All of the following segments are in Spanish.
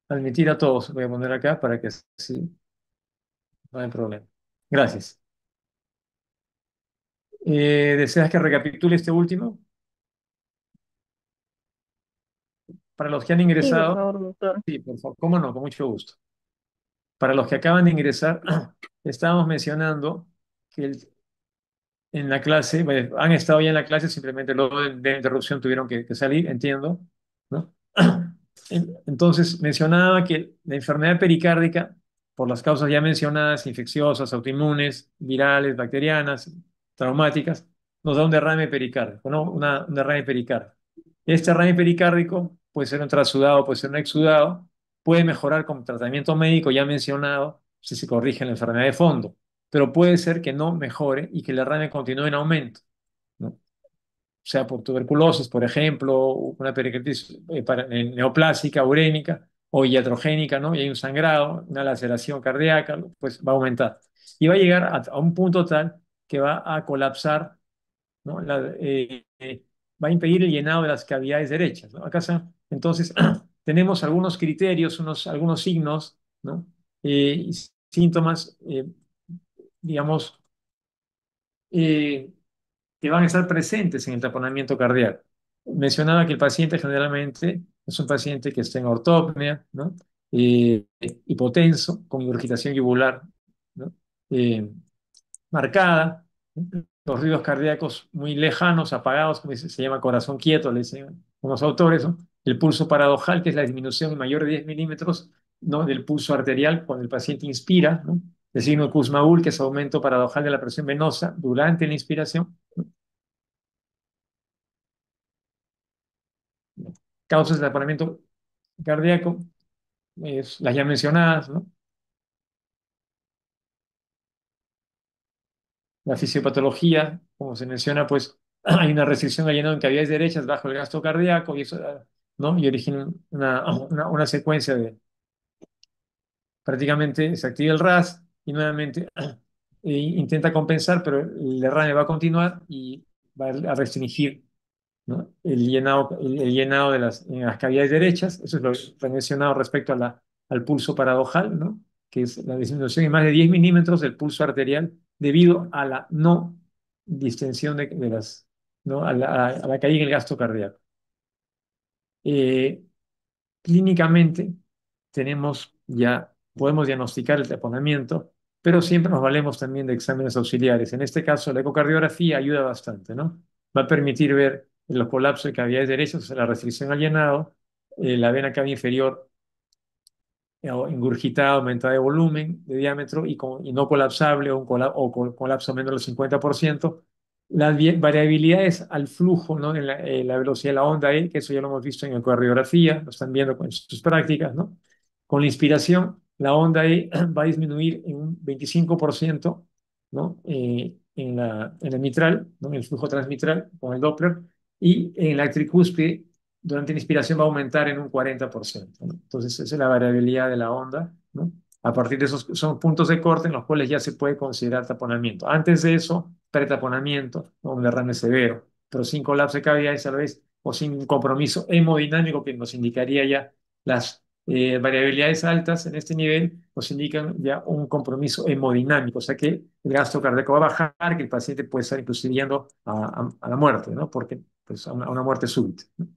admitir a todos. Voy a poner acá para que sí, no hay problema. Gracias. ¿Deseas que recapitule este último? Para los que han Sí, por ingresado, favor, doctor. sí, por favor, cómo no, con mucho gusto. Para los que acaban de ingresar, estábamos mencionando que en la clase, bueno, han estado ya en la clase, simplemente luego de interrupción tuvieron que salir, entiendo, ¿no? Entonces, mencionaba que la enfermedad pericárdica, por las causas ya mencionadas, infecciosas, autoinmunes, virales, bacterianas, traumáticas, nos da un derrame pericárdico, ¿no? Un derrame pericárdico. Este derrame pericárdico puede ser un trasudado, puede ser un exudado, puede mejorar con tratamiento médico ya mencionado si se corrige la enfermedad de fondo, pero puede ser que no mejore y que el derrame continúe en aumento, ¿no? Sea por tuberculosis, por ejemplo, una pericarditis neoplásica, urémica o iatrogénica, ¿no? Y hay un sangrado, una laceración cardíaca, pues va a aumentar. Y va a llegar a un punto tal que va a colapsar, ¿no? Va a impedir el llenado de las cavidades derechas, ¿no? Entonces, tenemos algunos criterios, algunos signos, ¿no? Y síntomas, digamos, eh, que van a estar presentes en el taponamiento cardíaco. Mencionaba que el paciente generalmente es un paciente que está en ortopnea, ¿no? Hipotenso, con ingurgitación yugular, ¿no? Eh, marcada, los ruidos cardíacos muy lejanos, apagados, como se llama corazón quieto, le dicen unos autores, ¿no? El pulso paradojal, que es la disminución mayor de 10 milímetros, ¿no? Del pulso arterial cuando el paciente inspira, ¿no? El signo de Kussmaul, que es aumento paradojal de la presión venosa durante la inspiración. Causas de taponamiento cardíaco, las ya mencionadas, ¿no? La fisiopatología, como se menciona, pues hay una restricción al llenado en cavidades derechas bajo el gasto cardíaco y eso, ¿no? Y origina una secuencia de prácticamente se activa el RAS y nuevamente intenta compensar, pero el derrame va a continuar y va a restringir, ¿no? El llenado de en las cavidades derechas. Eso es lo que he mencionado respecto al pulso paradojal, ¿no? Que es la disminución de más de 10 milímetros del pulso arterial debido a la no distensión ¿no? A la caída en el gasto cardíaco. Eh, Clínicamente podemos diagnosticar el taponamiento, pero siempre nos valemos también de exámenes auxiliares. En este caso, la ecocardiografía ayuda bastante, ¿no? Va a permitir ver los colapsos de cavidades derechas, o sea, la restricción al llenado, la vena cava inferior ingurgitada, aumentada de volumen, de diámetro y no colapsable o colapso menor del 50%. Las variabilidades al flujo, ¿no? En la velocidad de la onda E, que eso ya lo hemos visto en ecocardiografía, lo están viendo con sus prácticas, ¿no? Con la inspiración, la onda E va a disminuir en un 25%, ¿no? En la mitral, ¿no? En el flujo transmitral con el Doppler, y en la tricúspide durante la inspiración va a aumentar en un 40%, ¿no? Entonces, esa es la variabilidad de la onda, ¿no? A partir de esos son puntos de corte en los cuales ya se puede considerar taponamiento. Antes de eso, pretaponamiento, ¿no? Un derrame severo, pero sin colapso de cavidades a la vez o sin compromiso hemodinámico que nos indicaría ya las variabilidades altas en este nivel, nos indican ya un compromiso hemodinámico, o sea que el gasto cardíaco va a bajar, que el paciente puede estar inclusive yendo a la muerte, ¿no? Porque pues, a una muerte súbita, ¿no?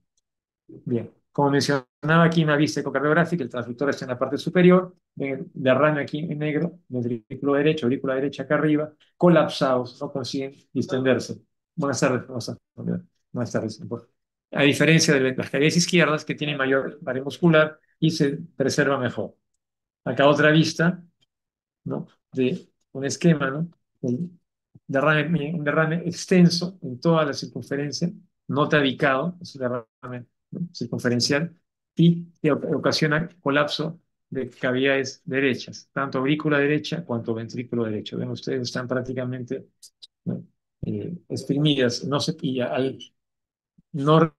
Bien, como mencionaba aquí una vista ecocardiográfica, el transductor está en la parte superior, derrame aquí en negro, ventrículo derecho, aurícula derecha acá arriba, colapsados, no consiguen distenderse. Buenas tardes, buenas tardes. A diferencia de las cavidades izquierdas, que tienen mayor área muscular y se preserva mejor. Acá otra vista, ¿no? De un esquema, ¿no? Un derrame extenso en toda la circunferencia, no tabicado, es un derrame, ¿no? Circunferencial, y que ocasiona colapso de cavidades derechas, tanto aurícula derecha cuanto ventrículo derecho. Ven ustedes, están prácticamente, ¿no? Exprimidas, y al no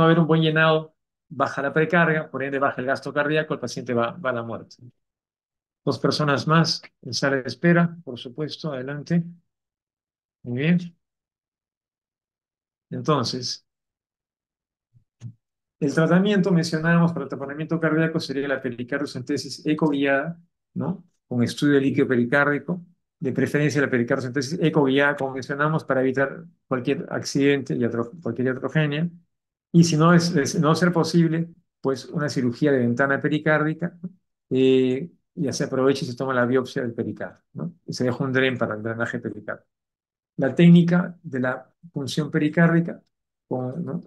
haber un buen llenado, baja la precarga, por ende baja el gasto cardíaco, el paciente va a la muerte. Dos personas más en sala de espera, por supuesto, adelante. Muy bien. Entonces, El tratamiento, mencionábamos, para el taponamiento cardíaco sería la pericardiocentesis ecoguiada, ¿no? Con estudio de líquido pericárdico, de preferencia la pericardiocentesis ecoguiada, como mencionamos, para evitar cualquier accidente y cualquier iatrogenia. Y si no es no ser posible, pues una cirugía de ventana pericárdica, ya se aprovecha y se toma la biopsia del pericardio, ¿no? Y se deja un dren para el drenaje pericárdico. La técnica de la punción pericárdica, ¿no?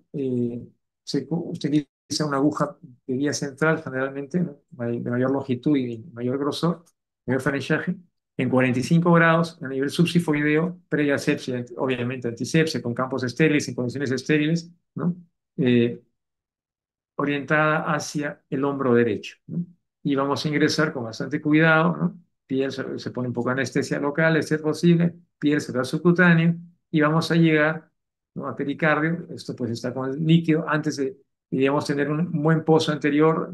Utiliza una aguja de guía central, generalmente, ¿no? De mayor longitud y mayor grosor, mayor faringiaje, en 45 grados a nivel subsifoideo, previa asepsia, obviamente antisepsia, con campos estériles, en condiciones estériles, ¿no? Eh, Orientada hacia el hombro derecho, ¿no? Y vamos a ingresar con bastante cuidado, ¿no? Piel, se pone un poco de anestesia local, de ser posible, piel será subcutáneo, y vamos a llegar, ¿no? A pericardio. Esto pues está con el líquido, antes de, digamos, tener un buen pozo anterior,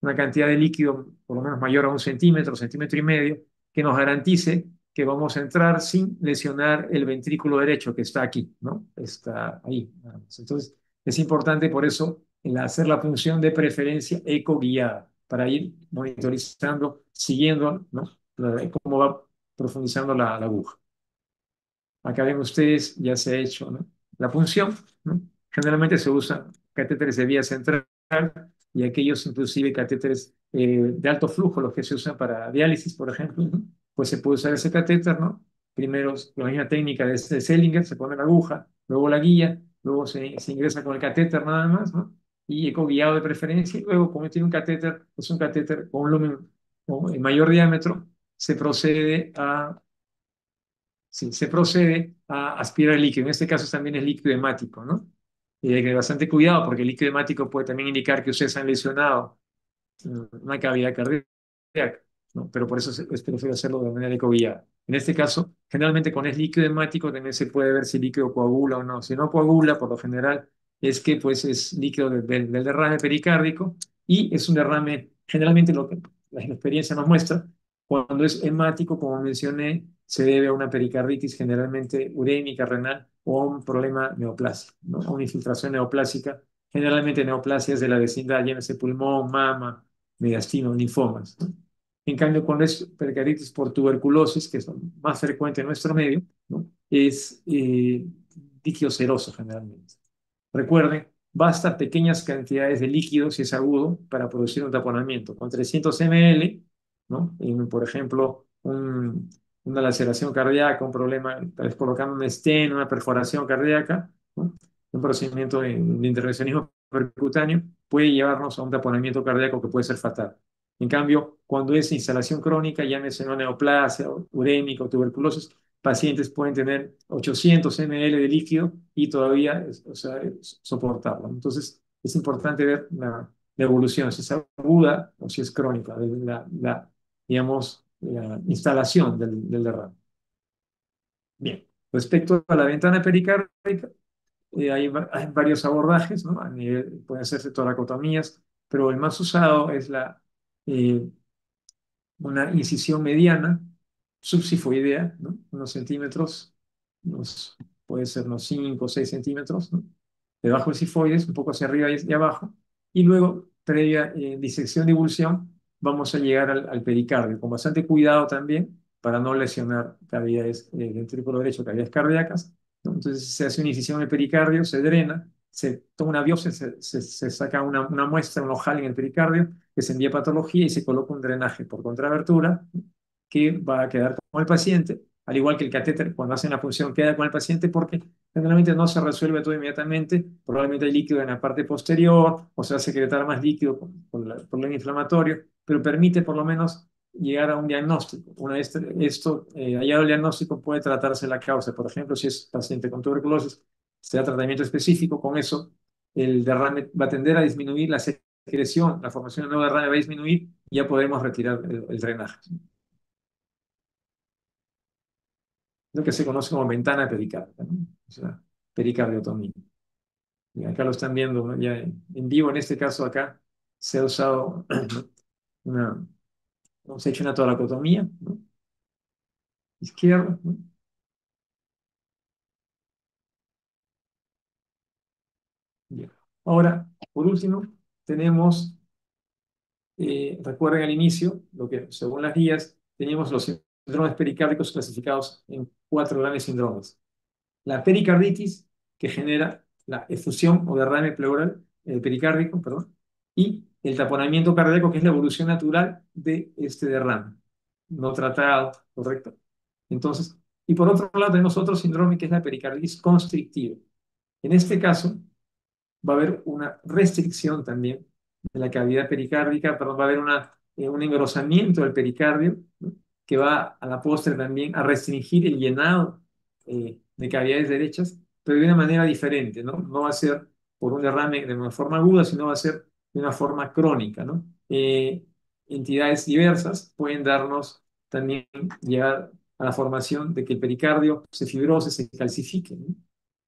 una cantidad de líquido por lo menos mayor a un centímetro, centímetro y medio, que nos garantice que vamos a entrar sin lesionar el ventrículo derecho que está aquí, ¿no? Está ahí. Entonces, es importante por eso hacer la función de preferencia ecoguiada para ir monitorizando, siguiendo, ¿no? Cómo va profundizando la aguja. Acá ven ustedes, ya se ha hecho, ¿no? La punción, ¿no? Generalmente se usan catéteres de vía central y aquellos inclusive catéteres de alto flujo, los que se usan para diálisis, por ejemplo, ¿no? Pues se puede usar ese catéter, ¿no? Primero, con la misma técnica de Sellinger, se pone la aguja, luego la guía, luego se ingresa con el catéter nada más, ¿no? Y ecoguiado de preferencia, y luego, como tiene un catéter, es un catéter con un lumen con mayor diámetro, se procede a sí, se procede a aspirar el líquido. En este caso también es líquido hemático, ¿no? Y hay que tener bastante cuidado porque el líquido hemático puede también indicar que ustedes han lesionado una cavidad cardíaca, ¿no? Pero por eso es preferible hacerlo de manera ecoguiada. En este caso, generalmente con el líquido hemático también se puede ver si el líquido coagula o no. Si no coagula, por lo general, es que pues es líquido del derrame pericárdico y es un derrame, generalmente lo que la experiencia nos muestra, cuando es hemático, como mencioné, se debe a una pericarditis generalmente urémica, renal o a un problema neoplásico, ¿no? A una infiltración neoplásica, generalmente neoplasias de la vecindad, llámese pulmón, mama, mediastino, linfomas, ¿no? En cambio, cuando es pericarditis por tuberculosis, que es más frecuente en nuestro medio, ¿no? Es líquido seroso generalmente. Recuerden, basta pequeñas cantidades de líquido, si es agudo, para producir un taponamiento. Con 300 ml, ¿no? Por ejemplo, una laceración cardíaca, un problema, tal vez colocando un stent, una perforación cardíaca, ¿no? Un procedimiento de intervencionismo percutáneo puede llevarnos a un taponamiento cardíaco que puede ser fatal. En cambio, cuando es instalación crónica, llámese una neoplasia, urémica o tuberculosis, pacientes pueden tener 800 ml de líquido y todavía, o sea, soportarlo. Entonces, es importante ver la evolución, si es aguda o si es crónica, de digamos, la instalación del derrame. Bien, respecto a la ventana pericárdica, hay varios abordajes, ¿no? A nivel, pueden hacerse toracotomías, pero el más usado es eh, una incisión mediana, subsifoidea, ¿no? Unos centímetros, puede ser unos 5 o 6 centímetros, ¿no? Debajo del sifoides, un poco hacia arriba y abajo, y luego, previa disección de ebullición, vamos a llegar al pericardio, con bastante cuidado también, para no lesionar cavidades ventrículo derecho, cavidades cardíacas, ¿no? Entonces se hace una incisión en el pericardio, se drena, se toma una biopsia, se saca una muestra, un ojal en el pericardio, que se envía a patología y se coloca un drenaje por contrabertura que va a quedar con el paciente, al igual que el catéter cuando hacen la punción queda con el paciente porque generalmente no se resuelve todo inmediatamente, probablemente hay líquido en la parte posterior o se va a secretar más líquido por el problema inflamatorio, pero permite por lo menos llegar a un diagnóstico. Una vez esto, hallado el diagnóstico, puede tratarse la causa. Por ejemplo, si es paciente con tuberculosis, se da tratamiento específico, con eso el derrame va a tender a disminuir, la secreción, la formación de nuevo derrame va a disminuir y ya podemos retirar el drenaje. Lo que se conoce como ventana pericárdica, ¿no? O sea, pericardiotomía. Y acá lo están viendo, ¿no? Ya en vivo, en este caso acá, se ha usado una, se ha hecho una toracotomía, ¿no? Izquierda, ¿no? Bien. Ahora, Por último, tenemos, recuerden al inicio, lo que según las guías, teníamos los síndromes pericárdicos clasificados en cuatro grandes síndromes. La pericarditis, que genera la efusión o derrame pleural, pericárdico, perdón, y el taponamiento cardíaco, que es la evolución natural de este derrame, no tratado, ¿correcto? Entonces, y por otro lado tenemos otro síndrome que es la pericarditis constrictiva. En este caso, va a haber una restricción también de la cavidad pericárdica, perdón, va a haber un engrosamiento del pericardio, ¿no? Que va a la postre también a restringir el llenado de cavidades derechas, pero de una manera diferente, ¿no? No va a ser por un derrame de una forma aguda, sino va a ser de una forma crónica, ¿no? Entidades diversas pueden darnos también llegar a la formación de que el pericardio se fibrose, se calcifique, ¿no?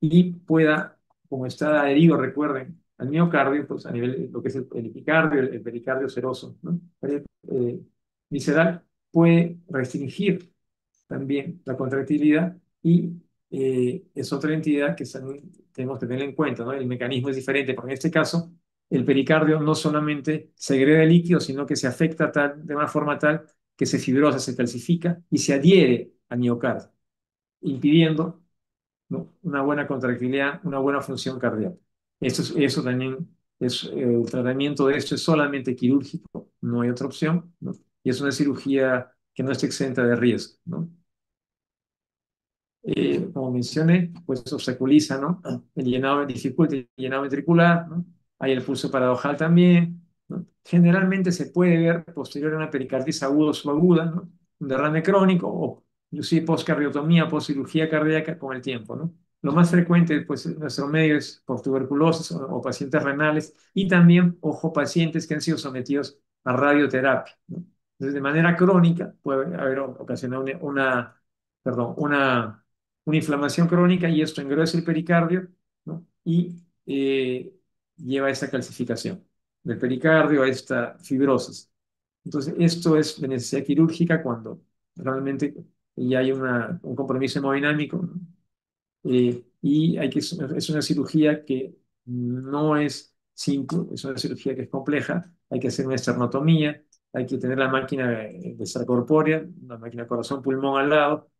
Y pueda, como está adherido, recuerden, al miocardio, pues a nivel de lo que es el epicardio, el pericardio seroso, ¿no? Eh, Visceral, puede restringir también la contractilidad y es otra entidad que también tenemos que tener en cuenta, ¿no? El mecanismo es diferente, porque en este caso el pericardio no solamente segrega el líquido, sino que se afecta de una forma tal que se fibrosa, se calcifica y se adhiere al miocardio, impidiendo, ¿no? Una buena contractilidad, una buena función cardíaca. Eso también el tratamiento de esto es solamente quirúrgico, no hay otra opción, ¿no? Y es una cirugía que no está exenta de riesgo, ¿no? Como mencioné, pues obstaculiza, ¿no? El llenado, dificulta el llenado ventricular, ¿no? Hay el pulso paradojal también, ¿no? Generalmente se puede ver posterior a una pericarditis aguda o subaguda, ¿no? Un derrame crónico o inclusive postcardiotomía, postcirugía cardíaca con el tiempo, ¿no? Lo más frecuente, pues, en nuestro medio es por tuberculosis o pacientes renales y también, ojo, pacientes que han sido sometidos a radioterapia, ¿no? Entonces, de manera crónica puede haber ocasionado perdón, una inflamación crónica y esto engrosa el pericardio, ¿no? Y lleva a esta calcificación del pericardio, a esta fibrosis. Entonces, esto es de necesidad quirúrgica cuando realmente ya hay un compromiso hemodinámico, ¿no? Y es una cirugía que no es simple, es una cirugía que es compleja, hay que hacer una esternotomía, hay que tener la máquina de extracorpórea, una máquina corazón-pulmón al lado,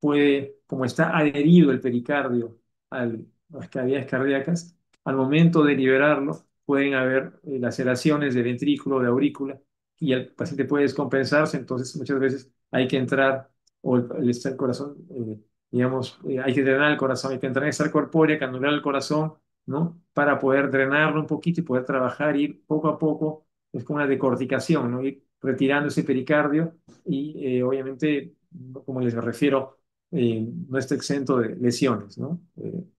porque como está adherido el pericardio a las cavidades cardíacas, al momento de liberarlo pueden haber laceraciones de ventrículo, de aurícula, y el paciente puede descompensarse, entonces muchas veces hay que entrar, o el corazón digamos, hay que drenar el corazón, hay que entrenar esa corpórea, que anular el corazón, ¿no? Para poder drenarlo un poquito y poder trabajar, ir poco a poco, es como una decorticación, ¿no? Ir retirando ese pericardio y obviamente, como les refiero, no está exento de lesiones, ¿no?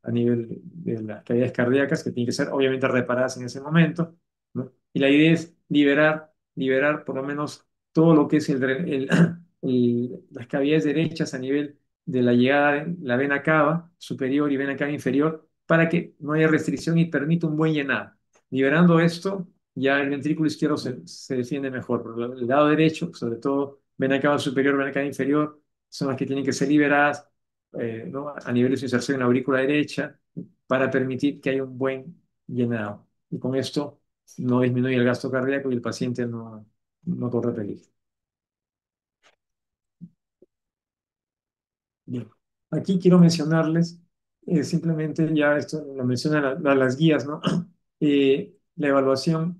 A nivel de las cavidades cardíacas que tienen que ser obviamente reparadas en ese momento, ¿no? Y la idea es liberar por lo menos todo lo que es las cavidades derechas a nivel de la llegada de la vena cava superior y vena cava inferior para que no haya restricción y permita un buen llenado. Liberando esto, ya el ventrículo izquierdo se defiende mejor, pero el lado derecho, sobre todo vena cava superior, vena cava inferior, son las que tienen que ser liberadas, ¿no? A nivel de su inserción en la aurícula derecha para permitir que haya un buen llenado. Y con esto no disminuye el gasto cardíaco y el paciente no corre peligro. Bien, aquí quiero mencionarles, simplemente ya esto lo mencionan las guías, ¿no? La evaluación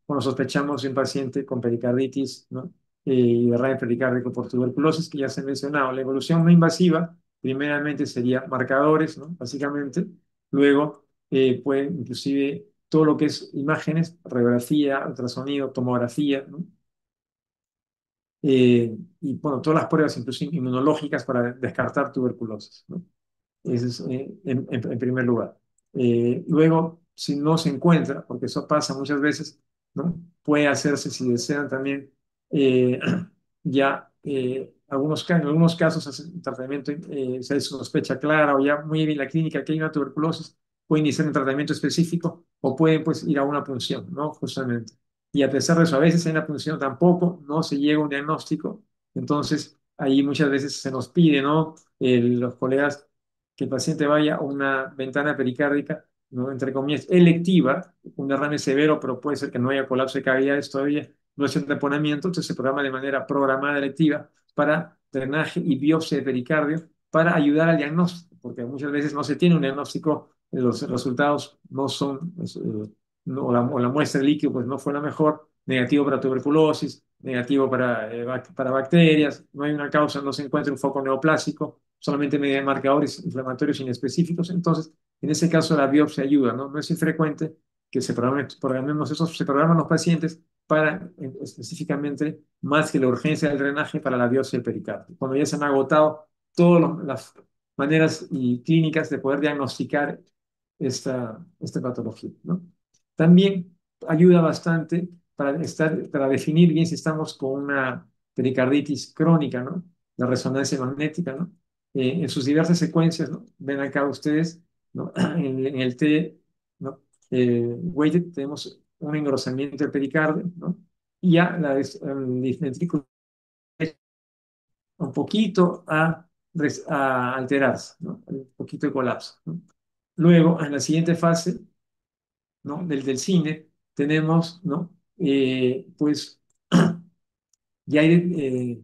cuando sospechamos de un paciente con pericarditis, ¿no? Y derrame pericárdico por tuberculosis, que ya se ha mencionado. La evolución no invasiva, primeramente sería marcadores, ¿no? Básicamente. Luego, puede inclusive todo lo que es imágenes, radiografía, ultrasonido, tomografía, ¿no? Y bueno, todas las pruebas, incluso inmunológicas, para descartar tuberculosis, ¿no? Ese es en primer lugar. Luego, si no se encuentra, porque eso pasa muchas veces, ¿no? Puede hacerse, si desean también, eh, en algunos casos, hacen un tratamiento, se hace sospecha clara o ya muy bien la clínica que hay una tuberculosis, puede iniciar un tratamiento específico o pueden pues ir a una punción, ¿no? Justamente. Y a pesar de eso, a veces en la punción tampoco, no se llega a un diagnóstico, entonces ahí muchas veces se nos pide, ¿no? Los colegas que el paciente vaya a una ventana pericárdica ¿no? Entre comillas, electiva, un derrame severo, pero puede ser que no haya colapso de cavidades todavía, no es el taponamiento, entonces se programa de manera programada electiva para drenaje y biopsia de pericardio para ayudar al diagnóstico, porque muchas veces no se tiene un diagnóstico, los resultados no son, o la muestra de líquido pues no fue la mejor, negativo para tuberculosis, negativo para bacterias, no hay una causa, no se encuentra un foco neoplásico, solamente mediante marcadores inflamatorios inespecíficos, entonces en ese caso la biopsia ayuda, ¿no? No es infrecuente que programemos esos, se programan los pacientes para específicamente más que la urgencia del drenaje para la biopsia del pericardio. Cuando ya se han agotado todas las maneras y clínicas de poder diagnosticar esta patología, ¿no? También ayuda bastante para definir bien si estamos con una pericarditis crónica, ¿no? La resonancia magnética, ¿no? En sus diversas secuencias, ¿no? Ven acá ustedes, ¿no? En el T, ¿no? Weighted tenemos un engrosamiento del pericardio, ¿no? Y ya el ventrículo un poquito a alterarse, ¿no? Un poquito de colapso, ¿no? Luego, en la siguiente fase, ¿no? Del cine, tenemos, ¿no? Pues ya hay,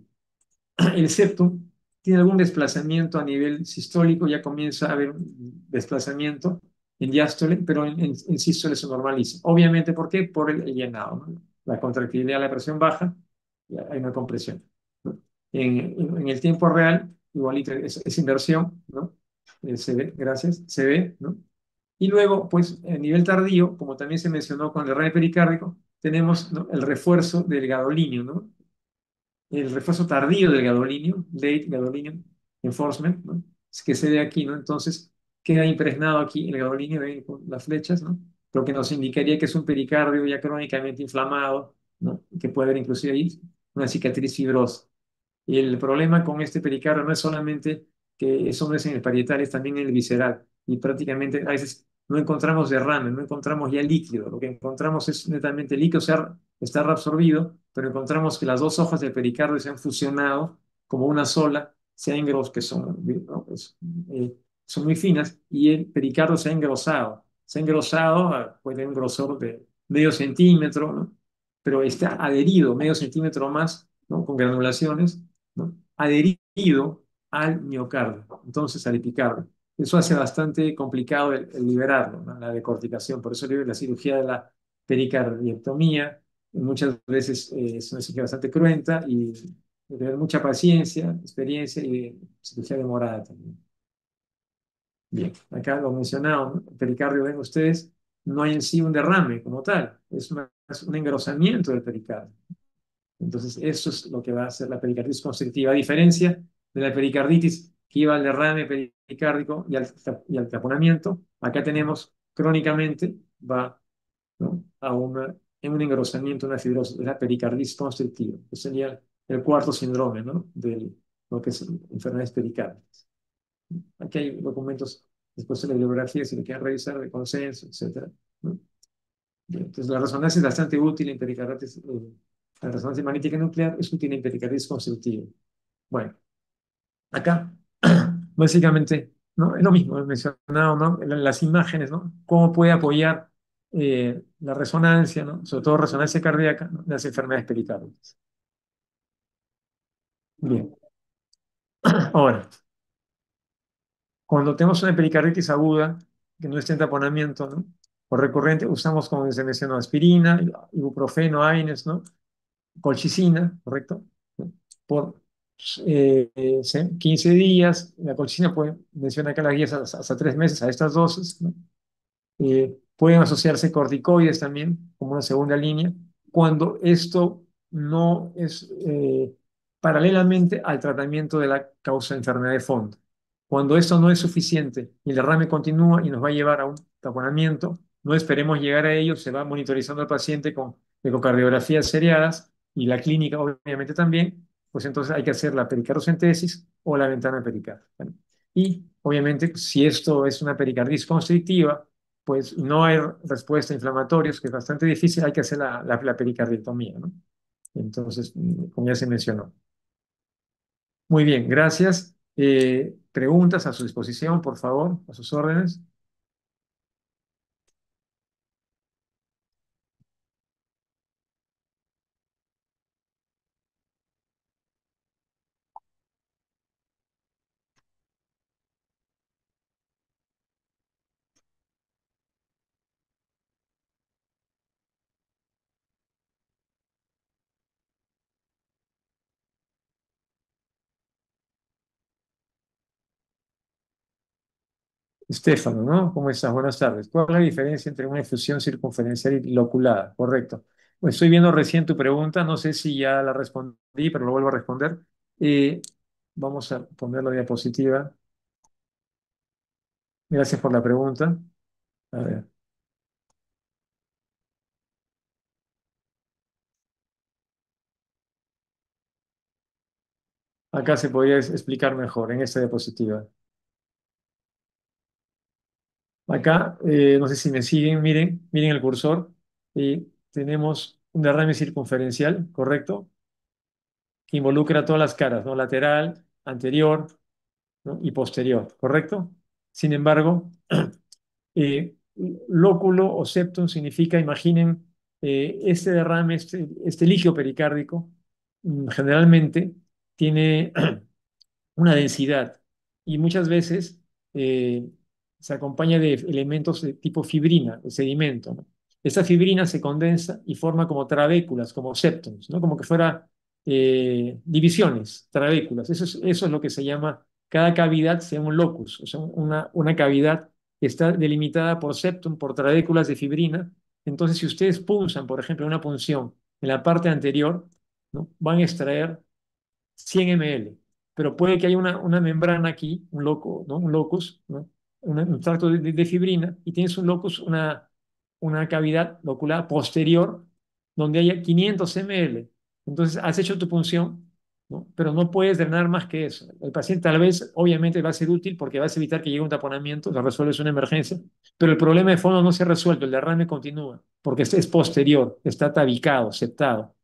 el septum tiene algún desplazamiento a nivel sistólico, ya comienza a haber un desplazamiento en diástole, pero en sístole se normaliza. Obviamente, ¿por qué? Por el llenado, ¿no? La contractilidad, la presión baja, y hay una compresión, ¿no? En el tiempo real, igualito, es inversión, ¿no? Se ve, gracias, se ve, ¿no? Y luego, pues, a nivel tardío, como también se mencionó con el derrame pericárdico, tenemos, ¿no? El refuerzo del gadolinio, ¿no? El refuerzo tardío del gadolinio, late gadolinium enforcement, ¿no? Es que se ve aquí, ¿no? Entonces, queda impregnado aquí el gadolinio, ven con las flechas, ¿no? Lo que nos indicaría que es un pericardio ya crónicamente inflamado, ¿no? Que puede haber inclusive ahí una cicatriz fibrosa. Y el problema con este pericardio no es solamente que eso no es en el parietal, es también en el visceral. Y prácticamente a veces no encontramos derrame, no encontramos ya líquido. Lo que encontramos es netamente líquido, o sea, está reabsorbido, pero encontramos que las dos hojas del pericardio se han fusionado como una sola, se han que son, ¿no? Son muy finas, y el pericardio se ha engrosado. Se ha engrosado, puede tener un grosor de medio centímetro, ¿no? Pero está adherido medio centímetro más, ¿no? Con granulaciones, ¿no? Adherido al miocardio, entonces al epicardio. Eso hace bastante complicado el liberarlo, ¿no? La decorticación. Por eso la cirugía de la pericardiectomía muchas veces es una cirugía bastante cruenta y de tener mucha paciencia, experiencia y cirugía demorada también. Bien, acá lo mencionado, ¿no? El pericardio, ven ustedes, no hay en sí un derrame como tal, es un engrosamiento del pericardio. Entonces, eso es lo que va a hacer la pericarditis constrictiva, a diferencia de la pericarditis que iba al derrame pericárdico y al taponamiento. Acá tenemos crónicamente, va, ¿no? En un engrosamiento, una fibrosis, es la pericarditis constrictiva, que sería el cuarto síndrome, ¿no? De lo que es enfermedades pericárdicas. Aquí hay documentos después de la bibliografía, si lo quieren revisar, de consenso, etcétera, ¿no? Entonces, la resonancia es bastante útil en pericarditis. La resonancia magnética nuclear es útil en pericarditis constrictiva. Bueno, acá, básicamente, ¿no? Es lo mismo, he mencionado, ¿no? Las imágenes, ¿no? Cómo puede apoyar la resonancia, ¿no? Sobre todo resonancia cardíaca, ¿no? Las enfermedades pericárdicas. Bien, ahora, cuando tenemos una pericarditis aguda, que no está en taponamiento, ¿no? O recurrente, usamos, como se mencionó, aspirina, ibuprofeno, AINES, ¿no? Colchicina, ¿correcto? Por 15 días. La colchicina puede, menciona acá las guías hasta 3 meses a estas dosis, ¿no? Pueden asociarse corticoides también como una segunda línea, cuando esto no es paralelamente al tratamiento de la causa de enfermedad de fondo. Cuando esto no es suficiente y el derrame continúa y nos va a llevar a un taponamiento, no esperemos llegar a ello, se va monitorizando al paciente con ecocardiografías seriadas y la clínica obviamente también, pues entonces hay que hacer la pericardiocentesis o la ventana pericardial. ¿Vale? Y obviamente si esto es una pericarditis constrictiva, pues no hay respuesta inflamatoria, que es bastante difícil, hay que hacer la pericardiectomía, ¿no? Entonces, como ya se mencionó. Muy bien, gracias. Preguntas a su disposición, por favor, a sus órdenes. Estefano, ¿no? ¿Cómo estás? Buenas tardes. ¿Cuál es la diferencia entre una efusión circunferencial y loculada? Correcto. Pues estoy viendo recién tu pregunta, no sé si ya la respondí, pero lo vuelvo a responder. Eh, Vamos a poner la diapositiva. Gracias por la pregunta. A ver, acá se podría explicar mejor en esta diapositiva. Acá, no sé si me siguen, miren el cursor. Tenemos un derrame circunferencial, ¿correcto? Que involucra todas las caras, ¿no? Lateral, anterior, ¿no? Y posterior, ¿correcto? Sin embargo, eh, lóculo o septum significa, imaginen, este derrame, este líquido pericárdico, generalmente tiene una densidad y muchas veces eh, se acompaña de elementos de tipo fibrina, de sedimento, ¿no? Esa fibrina se condensa y forma como trabéculas, como septums, ¿no? Como que fuera divisiones, trabéculas. Eso es lo que se llama, cada cavidad se llama un locus, o sea, una cavidad que está delimitada por septum, por trabéculas de fibrina. Entonces, si ustedes punzan, por ejemplo, una punción en la parte anterior, ¿no? Van a extraer 100 ml, pero puede que haya una membrana aquí, un loco, ¿no? Un locus, ¿no? Un tracto de fibrina, y tienes un locus, una cavidad locular posterior donde haya 500 ml. Entonces, has hecho tu punción, ¿no? Pero no puedes drenar más que eso. El paciente tal vez, obviamente, va a ser útil porque vas a evitar que llegue un taponamiento, lo resuelves una emergencia, pero el problema de fondo no se ha resuelto, el derrame continúa, porque es posterior, está tabicado, septado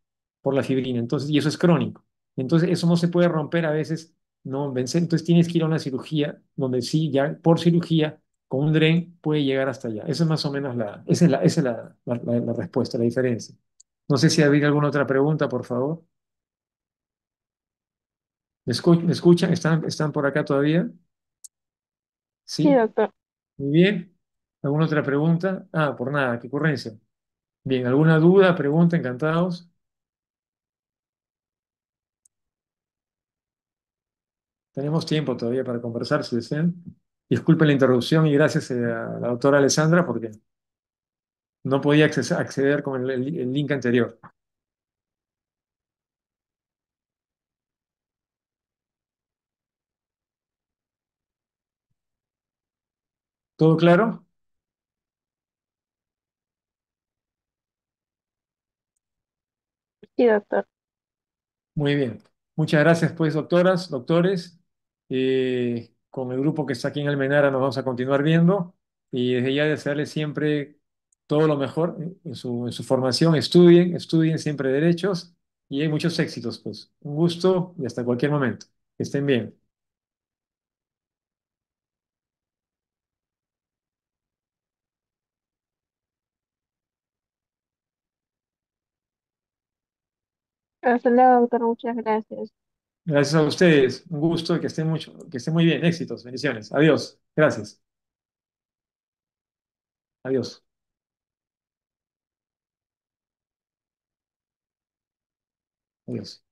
por la fibrina, entonces, y eso es crónico. Entonces, eso no se puede romper a veces, no vencer. Entonces, tienes que ir a una cirugía donde sí, ya por cirugía, con un DREN puede llegar hasta allá. Esa es más o menos la respuesta, la diferencia. No sé si habría alguna otra pregunta, por favor. ¿Me escuchan? ¿Están por acá todavía? Sí, Sí. doctor. Muy bien. ¿Alguna otra pregunta? Ah, por nada, qué ocurrencia. Bien, ¿alguna duda, pregunta? Encantados. Tenemos tiempo todavía para conversar si desean. Disculpen la interrupción y gracias a la doctora Alessandra porque no podía acceder con el link anterior. ¿Todo claro? Sí, doctor. Muy bien. Muchas gracias, pues, doctoras, doctores. Con el grupo que está aquí en Almenara nos vamos a continuar viendo y desde ya desearles siempre todo lo mejor en su formación. Estudien, estudien siempre derechos y hay muchos éxitos, pues. Un gusto y hasta cualquier momento. Que estén bien. Hasta luego, doctor. Muchas gracias. Gracias a ustedes. Un gusto y que estén muy bien. Éxitos, bendiciones. Adiós. Gracias. Adiós. Adiós.